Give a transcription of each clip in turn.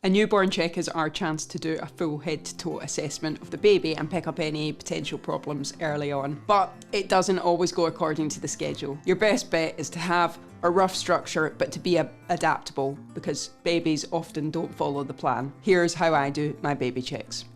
A newborn check is our chance to do a full head-to-toe assessment of the baby and pick up any potential problems early on. But it doesn't always go according to the schedule. Your best bet is to have a rough structure, but to be adaptable, because babies often don't follow the plan. Here's how I do my baby checks.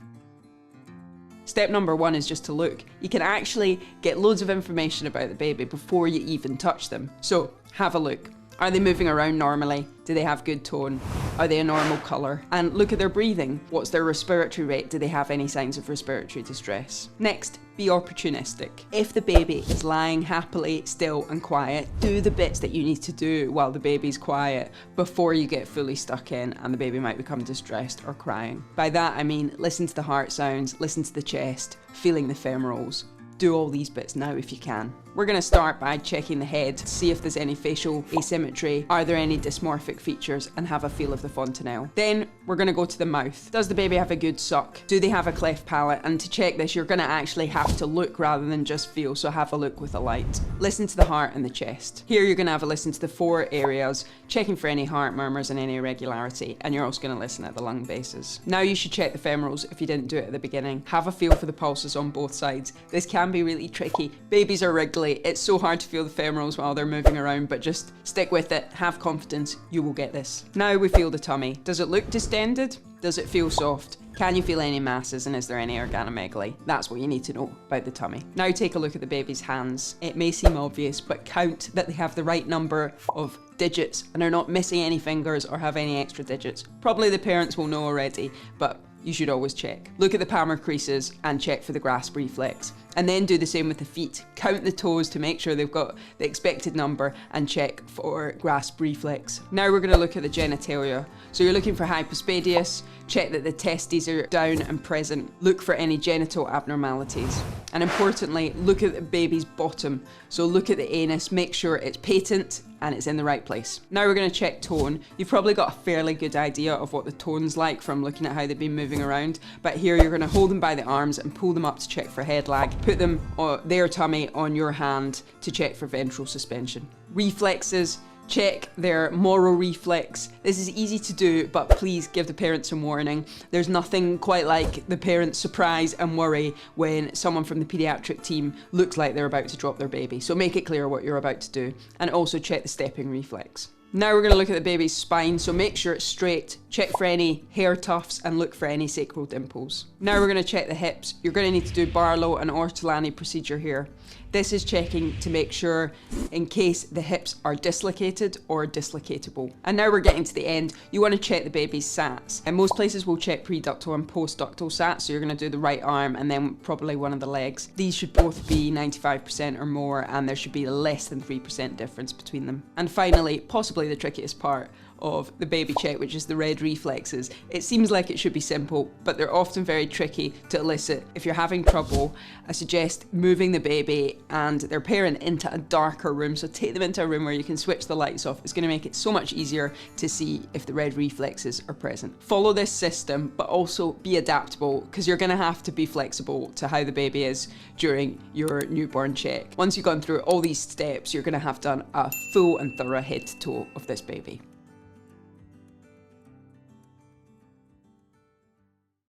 Step number 1 is just to look. You can actually get loads of information about the baby before you even touch them. So have a look. Are they moving around normally? Do they have good tone? Are they a normal colour? And look at their breathing. What's their respiratory rate? Do they have any signs of respiratory distress? Next, be opportunistic. If the baby is lying happily, still and quiet, do the bits that you need to do while the baby's quiet before you get fully stuck in and the baby might become distressed or crying. By that I mean listen to the heart sounds, listen to the chest, feeling the femorals. Do all these bits now if you can. We're going to start by checking the head to see if there's any facial asymmetry, are there any dysmorphic features, and have a feel of the fontanelle. Then we're going to go to the mouth. Does the baby have a good suck? Do they have a cleft palate? And to check this, you're going to actually have to look rather than just feel, so have a look with a light. Listen to the heart and the chest. Here you're going to have a listen to the 4 areas, checking for any heart murmurs and any irregularity, and you're also going to listen at the lung bases. Now you should check the femorals if you didn't do it at the beginning. Have a feel for the pulses on both sides. This can be really tricky. Babies are wriggly. It's so hard to feel the femorals while they're moving around, but just stick with it, have confidence, you will get this. Now we feel the tummy. Does it look distended? Does it feel soft? Can you feel any masses, and is there any organomegaly? That's what you need to know about the tummy. Now take a look at the baby's hands. It may seem obvious, but count that they have the right number of digits and are not missing any fingers or have any extra digits. Probably the parents will know already, but you should always check. Look at the palmar creases and check for the grasp reflex. And then do the same with the feet. Count the toes to make sure they've got the expected number and check for grasp reflex. Now we're going to look at the genitalia. So you're looking for hypospadias, check that the testes are down and present, look for any genital abnormalities. And importantly, look at the baby's bottom. So look at the anus, make sure it's patent and it's in the right place. Now we're going to check tone. You've probably got a fairly good idea of what the tone's like from looking at how they've been moving around, but here you're going to hold them by the arms and pull them up to check for head lag. Put them on their tummy on your hand to check for ventral suspension. Reflexes. Check their moral reflex. This is easy to do, but please give the parents some warning. There's nothing quite like the parents' surprise and worry when someone from the paediatric team looks like they're about to drop their baby. So make it clear what you're about to do, and also check the stepping reflex. Now we're going to look at the baby's spine, so make sure it's straight, check for any hair tufts and look for any sacral dimples. Now we're going to check the hips. You're going to need to do Barlow and Ortolani procedure here. This is checking to make sure in case the hips are dislocated or dislocatable. And now we're getting to the end. You want to check the baby's SATs. And most places will check preductal and postductal SATs, so you're going to do the right arm and then probably one of the legs. These should both be 95% or more, and there should be less than 3% difference between them. And finally, possibly the trickiest part of the baby check, which is the red reflexes. It seems like it should be simple, but they're often very tricky to elicit. If you're having trouble, I suggest moving the baby and their parent into a darker room. So take them into a room where you can switch the lights off. It's going to make it so much easier to see if the red reflexes are present. Follow this system, but also be adaptable, because you're going to have to be flexible to how the baby is during your newborn check. Once you've gone through all these steps, you're going to have done a full and thorough head to toe of this baby.